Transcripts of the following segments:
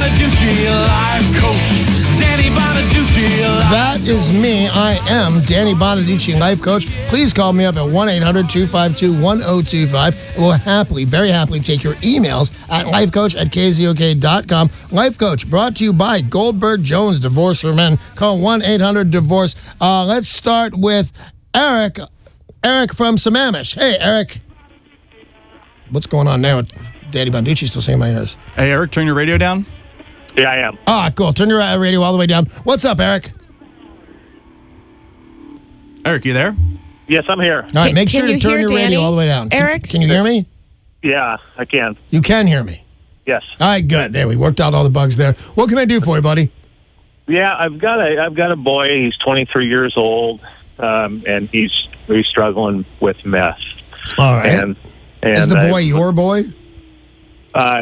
Bonaduce, life coach. Danny Bonaduce. That is me. I am Danny Bonaduce, life coach. Please call me up at 1-800-252-1025. We'll very happily take your emails at lifecoach@KZOK.com. Life Coach brought to you by Goldberg Jones Divorce for Men. Call 1-800-DIVORCE. Let's start with Eric. Eric from Sammamish. Hey, Eric. What's going on now? Danny Bonaduce still singing my ears. Hey, Eric, turn your radio down. Yeah, I am. Ah, cool. Turn your radio all the way down. What's up, Eric? Eric, you there? Yes, I'm here. All right, make sure to turn your radio all the way down. Eric? Can you hear me? Yeah, I can. You can hear me. Yes. All right, good. There, we worked out all the bugs there. What can I do for you, buddy? Yeah, I've got a boy. He's 23 years old, and he's struggling with meth. All right. And is the boy your boy?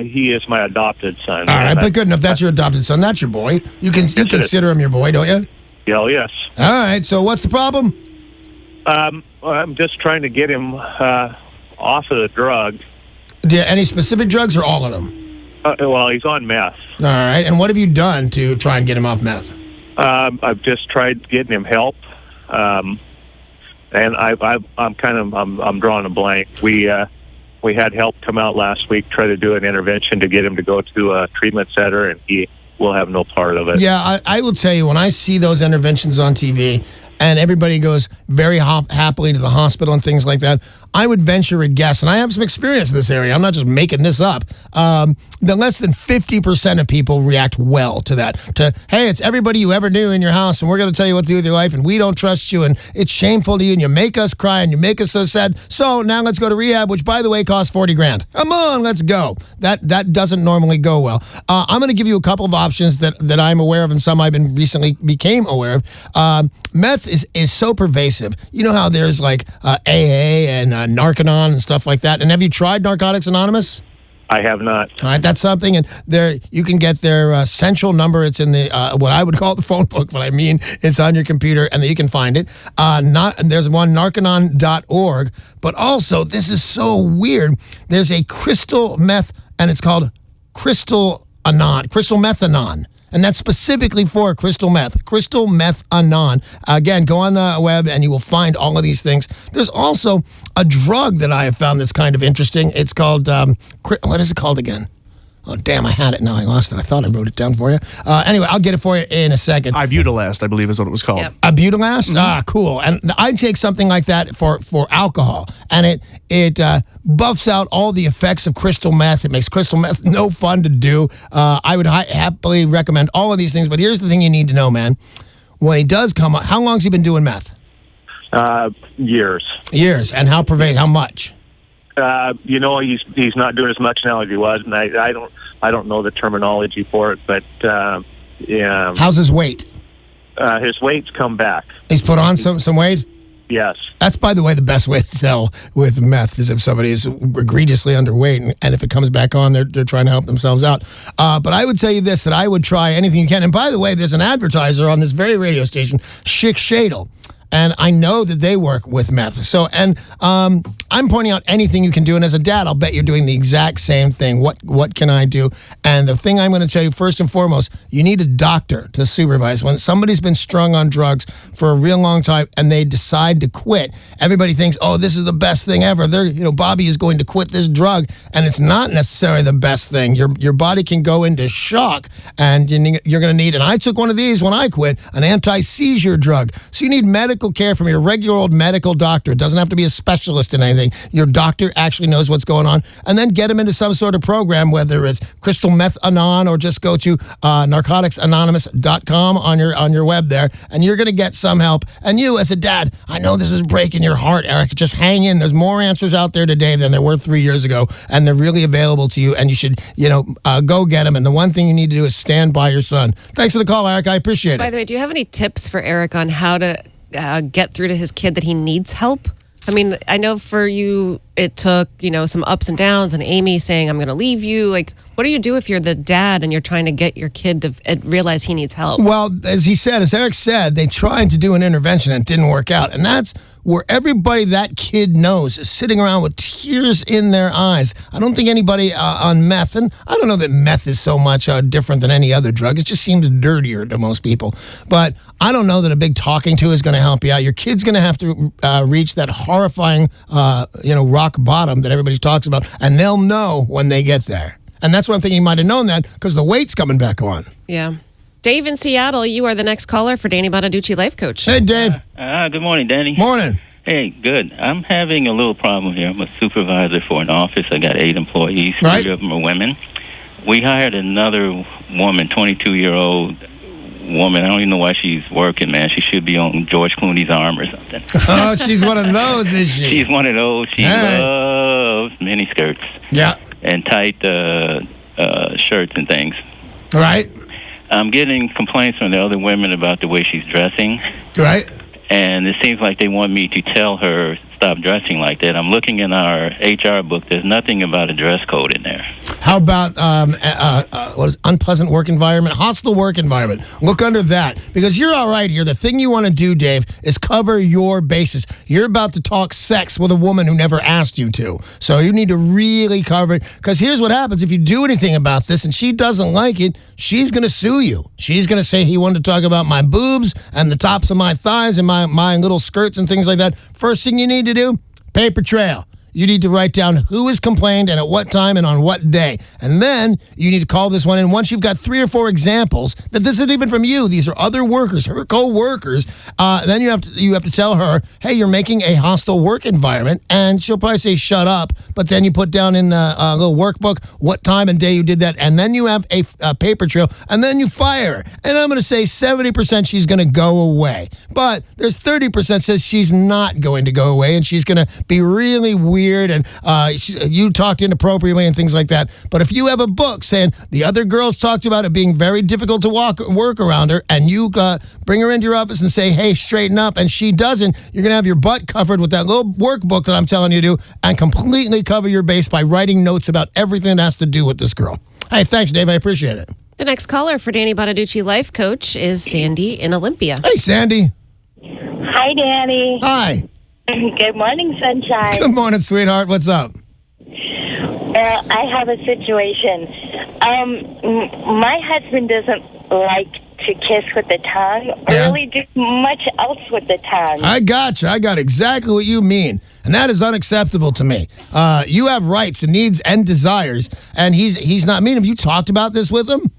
He is my adopted son. All right, but good enough. That's your adopted son. That's your boy. You consider him your boy, don't you? Yeah, yes. All right. So what's the problem? I'm just trying to get him off of the drug. Any specific drugs or all of them? Well, he's on meth. All right. And what have you done to try and get him off meth? I've just tried getting him help, and I'm drawing a blank. We had help come out last week, try to do an intervention to get him to go to a treatment center, and he will have no part of it. Yeah, I will tell you, when I see those interventions on TV and everybody goes very happily to the hospital and things like that, I would venture a guess, and I have some experience in this area, I'm not just making this up, that less than 50% of people react well to that. Hey, it's everybody you ever knew in your house, and we're going to tell you what to do with your life, and we don't trust you, and it's shameful to you, and you make us cry, and you make us so sad. So now let's go to rehab, which, by the way, costs $40,000. Come on, let's go. That doesn't normally go well. I'm going to give you a couple of options that I'm aware of, and some I've recently became aware of. Meth is so pervasive. You know how there's like AA and Narconon and stuff like that. And have you tried Narcotics Anonymous? I have not. All right, that's something. And there, you can get their central number. It's in the what I would call the phone book, but I mean it's on your computer, and you can find it. There's one, narconon.org. But also, this is so weird. There's a crystal meth, and it's called Crystal Meth Anon. And that's specifically for crystal meth. Crystal Meth Anon. Again, go on the web and you will find all of these things. There's also a drug that I have found that's kind of interesting. It's called, what is it called again? Oh, damn, I had it. Now I lost it. I thought I wrote it down for you. Anyway, I'll get it for you in a second. Ibutylast, I believe is what it was called. Yep. Ibutylast? Mm-hmm. Ah, cool. And I take something like that for alcohol. And it buffs out all the effects of crystal meth. It makes crystal meth no fun to do. I would happily recommend all of these things. But here's the thing you need to know, man. When he does come up, how long has he been doing meth? Years. Years. And how much? He's not doing as much now as he was, and I don't know the terminology for it, but yeah. How's his weight? His weight's come back. He's put on some weight? Yes. That's, by the way, the best way to tell with meth is if somebody is egregiously underweight, and if it comes back on, they're trying to help themselves out. But I would tell you this, that I would try anything you can. And by the way, there's an advertiser on this very radio station, Schick Shadle. And I know that they work with meth. So, and I'm pointing out anything you can do. And as a dad, I'll bet you're doing the exact same thing. What can I do? And the thing I'm going to tell you first and foremost, you need a doctor to supervise. When somebody's been strung on drugs for a real long time and they decide to quit, everybody thinks, oh, this is the best thing ever. Bobby is going to quit this drug. And it's not necessarily the best thing. Your body can go into shock, and you're going to need, and I took one of these when I quit, an anti-seizure drug. So you need medical care from your regular old medical doctor. It doesn't have to be a specialist in anything. Your doctor actually knows what's going on. And then get them into some sort of program, whether it's Crystal Meth Anon or just go to narcoticsanonymous.com on your web there, and you're going to get some help. And you, as a dad, I know this is breaking your heart, Eric. Just hang in. There's more answers out there today than there were 3 years ago, and they're really available to you, and you should, go get them. And the one thing you need to do is stand by your son. Thanks for the call, Eric. I appreciate it. By the way, do you have any tips for Eric on how to get through to his kid that he needs help? I mean, I know for you, it took, some ups and downs, and Amy saying, I'm going to leave you. Like, what do you do if you're the dad and you're trying to get your kid to realize he needs help? Well, as Eric said, they tried to do an intervention and it didn't work out. And that's where everybody that kid knows is sitting around with tears in their eyes. I don't think anybody on meth, and I don't know that meth is so much different than any other drug. It just seems dirtier to most people. But I don't know that a big talking to is going to help you out. Your kid's going to have to reach that horrifying, rock bottom that everybody talks about, and they'll know when they get there. And that's why I'm thinking he might have known that, because the weight's coming back on. Yeah. Dave in Seattle, you are the next caller for Danny Bonaduce, life coach. Hey, Dave. Good morning, Danny. Morning. Hey, good. I'm having a little problem here. I'm a supervisor for an office. I got 8 employees. Right. 3 of them are women. We hired another woman, 22-year-old woman. I don't even know why she's working, man. She should be on George Clooney's arm or something. Oh, she's one of those, is she? She's one of those. She loves mini skirts. Yeah. And tight shirts and things. Right. I'm getting complaints from the other women about the way she's dressing. Right. And it seems like they want me to tell her, stop dressing like that. I'm looking in our HR book. There's nothing about a dress code in there. How about what is unpleasant work environment, hostile work environment? Look under that, because you're all right here. The thing you want to do, Dave, is cover your bases. You're about to talk sex with a woman who never asked you to, so you need to really cover it. Because here's what happens if you do anything about this and she doesn't like it. She's going to sue you. She's going to say he wanted to talk about my boobs and the tops of my thighs and my little skirts and things like that. First thing you need to do, paper trail. You need to write down who has complained and at what time and on what day. And then you need to call this one in. Once you've got 3 or 4 examples that this isn't even from you, these are other workers, her co-workers, then you have to tell her, hey, you're making a hostile work environment. And she'll probably say, shut up. But then you put down in a little workbook what time and day you did that. And then you have a paper trail. And then you fire her. And I'm going to say 70% she's going to go away. But there's 30% says she's not going to go away. And she's going to be really weird. And you talked inappropriately and things like that. But if you have a book saying the other girls talked about it being very difficult to work around her, and you bring her into your office and say, hey, straighten up, and she doesn't, you're going to have your butt covered with that little workbook that I'm telling you to do, and completely cover your base by writing notes about everything that has to do with this girl. Hey, thanks, Dave. I appreciate it. The next caller for Danny Bonaduce, life coach, is Sandy in Olympia. Hey, Sandy. Hi, Danny. Hi. Good morning, sunshine. Good morning, sweetheart. What's up? Well, I have a situation. My husband doesn't like to kiss with the tongue or really do much else with the tongue. I got you. I got exactly what you mean. And that is unacceptable to me. You have rights and needs and desires, and he's not mean. Have you talked about this with him?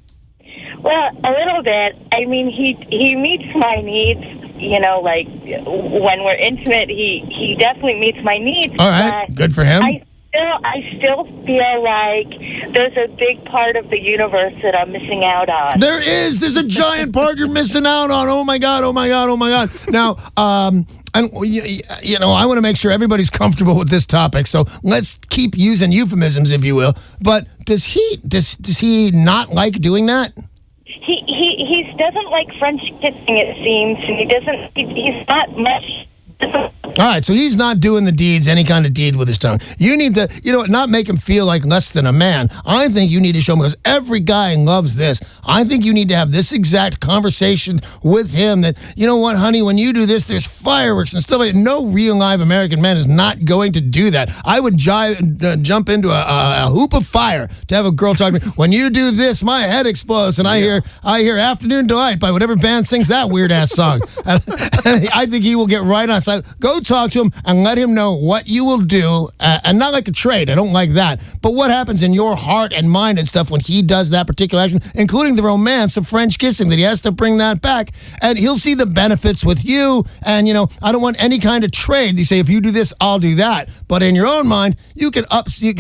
Well, a little bit. I mean, he meets my needs. You know, like when we're intimate, he definitely meets my needs. All right, good for him. I still feel like there's a big part of the universe that I'm missing out on. There is. There's a giant part you're missing out on. Oh my God. Oh my God. Oh my God. Now, and I want to make sure everybody's comfortable with this topic. So let's keep using euphemisms, if you will. But does he not like doing that? He doesn't like French kissing, it seems, and he's not much. All right, so he's not doing the deeds, any kind of deed with his tongue. You need to, not make him feel like less than a man. I think you need to show him, because every guy loves this. I think you need to have this exact conversation with him that, you know what, honey, when you do this, there's fireworks and stuff like that. No real live American man is not going to do that. I would jump into a hoop of fire to have a girl talk to me. When you do this, my head explodes, and I hear Afternoon Delight by whatever band sings that weird-ass song. I think he will get right on. So go talk to him and let him know what you will do, and not like a trade. I don't like that. But what happens in your heart and mind and stuff when he does that particular action, including the romance of French kissing, that he has to bring that back, and he'll see the benefits with you. And, I don't want any kind of trade. You say, if you do this, I'll do that. But in your own mind, you can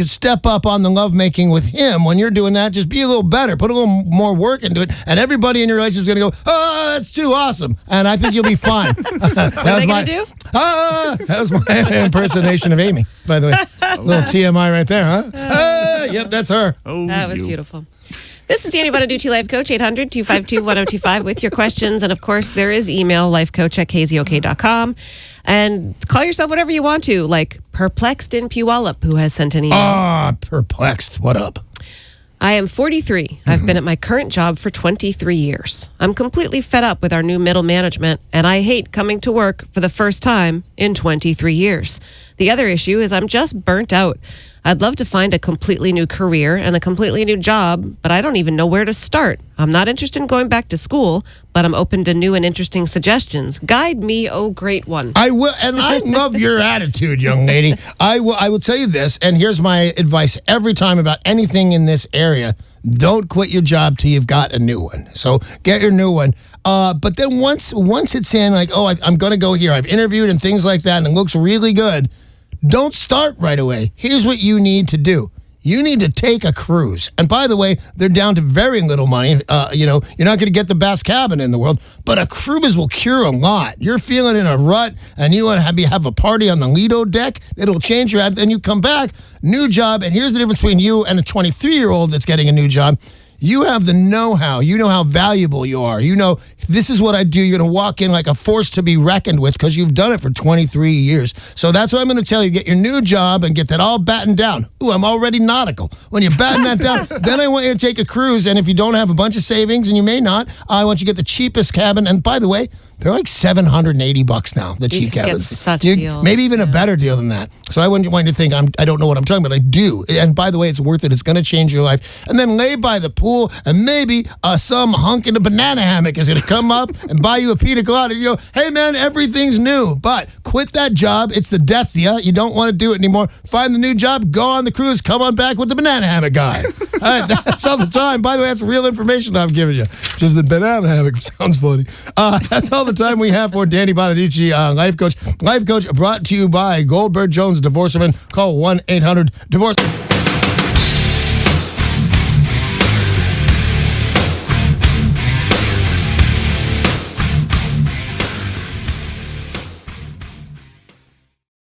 step up on the lovemaking with him. When you're doing that, just be a little better. Put a little more work into it. And everybody in your relationship is going to go, oh, that's too awesome. And I think you'll be fine. What are they going to do? That was my impersonation of Amy, by the way. A little TMI right there, huh? Yep, that's her. Oh, that was beautiful. This is Danny Bonaduce, Life Coach, 800-252-1025 with your questions. And, of course, there is email, lifecoach@kzok.com. And call yourself whatever you want to, like Perplexed in Puyallup, who has sent an email. Perplexed. What up? I am 43. I've been at my current job for 23 years. I'm completely fed up with our new middle management, and I hate coming to work for the first time in 23 years. The other issue is I'm just burnt out. I'd love to find a completely new career and a completely new job, but I don't even know where to start. I'm not interested in going back to school, but I'm open to new and interesting suggestions. Guide me, oh great one. I will, and I love your attitude, young lady. I will tell you this, and here's my advice every time about anything in this area. Don't quit your job till you've got a new one. So get your new one. But then once it's in, like, oh, I'm going to go here. I've interviewed and things like that, and it looks really good. Don't start right away. Here's what you need to do. You need to take a cruise. And by the way, they're down to very little money. You're not going to get the best cabin in the world, but a cruise will cure a lot. You're feeling in a rut and you want to have a party on the Lido deck. It'll change your attitude. Then you come back, new job. And here's the difference between you and a 23-year-old that's getting a new job. You have the know-how. You know how valuable you are. You know, this is what I do. You're going to walk in like a force to be reckoned with because you've done it for 23 years. So that's what I'm going to tell you. Get your new job and get that all battened down. Ooh, I'm already nautical. When you batten that down, then I want you to take a cruise. And if you don't have a bunch of savings, and you may not, I want you to get the cheapest cabin. And by the way, they're like $780 now, the cheap cabins. Such deals. Maybe even a better deal than that. So I wouldn't want you to think I don't know what I'm talking about. I do. And by the way, it's worth it. It's going to change your life. And then lay by the pool, and maybe some hunk in a banana hammock is going to come up and buy you a pina colada. And you go, hey, man, everything's new. But quit that job. It's the death of you. You don't want to do it anymore. Find the new job. Go on the cruise. Come on back with the banana hammock guy. All right, that's all the time. By the way, that's real information I'm giving you. Just the banana hammock sounds funny. That's all the time we have for Danny Bonaduce, Life Coach. Life Coach brought to you by Goldberg Jones Divorceman. Call 1-800-DIVORCE.